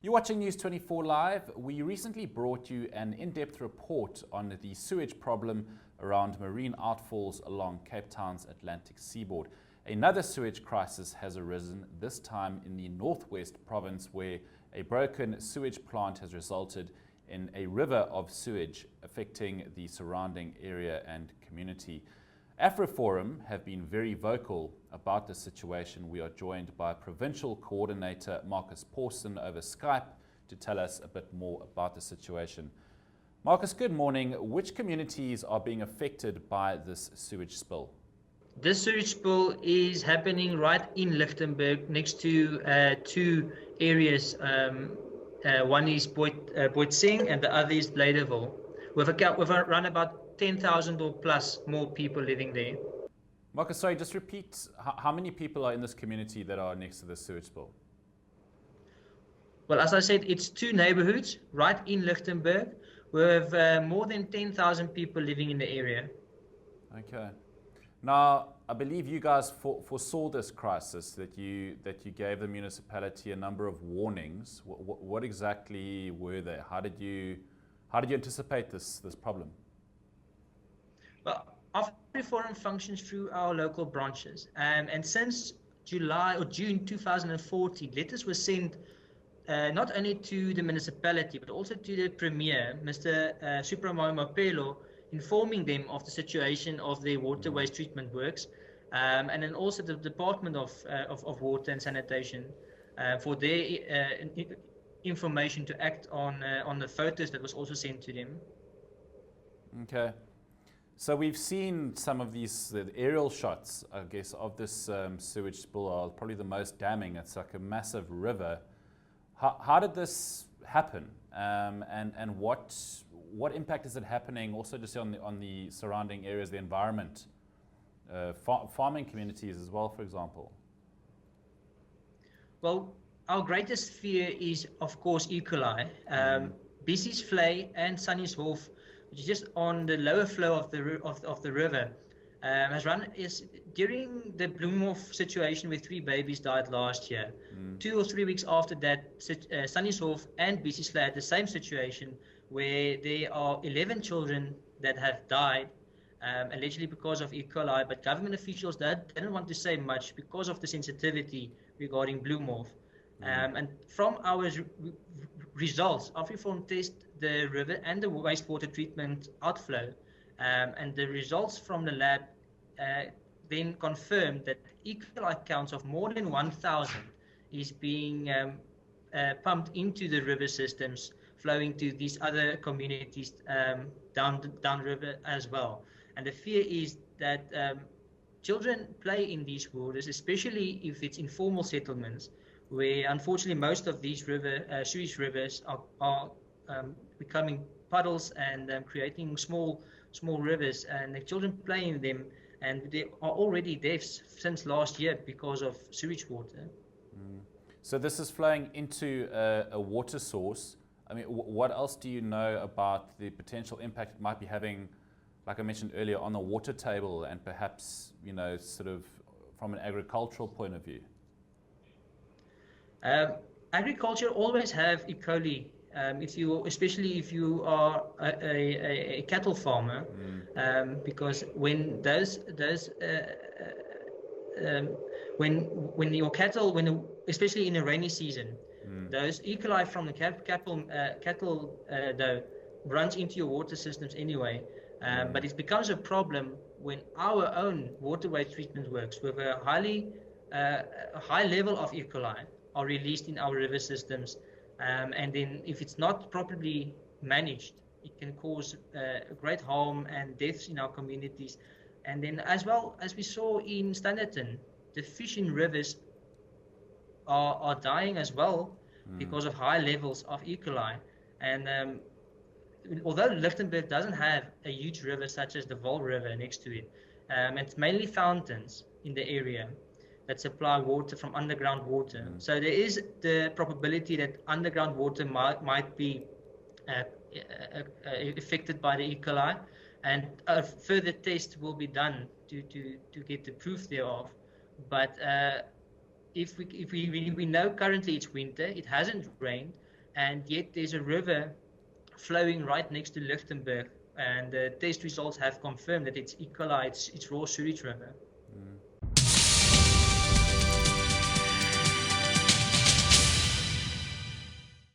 You're watching News 24 Live. We recently brought you an in-depth report on the sewage problem around marine outfalls along Cape Town's Atlantic seaboard. Another sewage crisis has arisen, this time in the northwest province, where a broken sewage plant has resulted in a river of sewage affecting the surrounding area and community. AfriForum have been very vocal about the situation. We are joined by Provincial Coordinator Marcus Pawson over Skype to tell us a bit more about the situation. Marcus, good morning. Which communities are being affected by this sewage spill? This sewage spill is happening right in Lichtenburg, next to two areas. One is Boitsing and the other is Bladeville. We've around about 10,000 or plus more people living there. Marcus, sorry, just repeat, how many people are in this community that are next to the sewage spill? Well, as I said, it's two neighborhoods right in Lichtenburg. We have more than 10,000 people living in the area. Okay. Now, I believe you guys foresaw this crisis, that you gave the municipality a number of warnings. What exactly were they? How did you anticipate this problem? Well, AfriForum functions through our local branches, and since July or June 2014, letters were sent not only to the municipality but also to the Premier, Mr. Supramoyo Mapelo, informing them of the situation of their water waste treatment works, and then also the Department of Water and Sanitation for their information to act on the photos that was also sent to them. Okay. So we've seen some of these aerial shots, I guess, of this sewage spill are probably the most damning. It's like a massive river. How did this happen? And what impact is it happening also just on the surrounding areas, the environment, farming communities as well, for example? Well, our greatest fear is, of course, E. coli. Bessie's Vlei and Sannieshof, which is just on the lower flow of the river, has run during the Bloemhof situation where 3 babies died last year. 2 or 3 weeks after that, Sannieshof and Bessie's Vlei had the same situation where there are 11 children that have died, allegedly because of E. coli, but government officials didn't want to say much because of the sensitivity regarding Bloemhof. And from our results, AfriForum test the river and the wastewater treatment outflow, and the results from the lab then confirmed that E. coli counts of more than 1,000 is being pumped into the river systems, flowing to these other communities downriver as well. And the fear is that children play in these waters, especially if it's informal settlements, where unfortunately most of these sewage rivers are becoming puddles and creating small rivers, and the children play in them, and there are already deaths since last year because of sewage water. So this is flowing into a water source. I mean, what else do you know about the potential impact it might be having, like I mentioned earlier, on the water table and perhaps, sort of from an agricultural point of view? Agriculture always have E. coli, especially if you are a cattle farmer, because when when your cattle, especially in the rainy season, those E. coli from the cattle though runs into your water systems anyway. But it becomes a problem when our own waterway treatment works with a high level of E. coli are released in our river systems, and then if it's not properly managed, it can cause great harm and deaths in our communities. And then, as well as we saw in Standerton, the fish in rivers are dying as well because of high levels of E. coli. And although Lichtenburg doesn't have a huge river such as the Vaal River next to it, it's mainly fountains in the area that supply water from underground water. So there is the probability that underground water might be affected by the E. coli, and a further test will be done to get the proof thereof. But if we know currently it's winter, it hasn't rained, and yet there's a river flowing right next to Lichtenberg, and the test results have confirmed that it's E. coli, it's raw sewage river.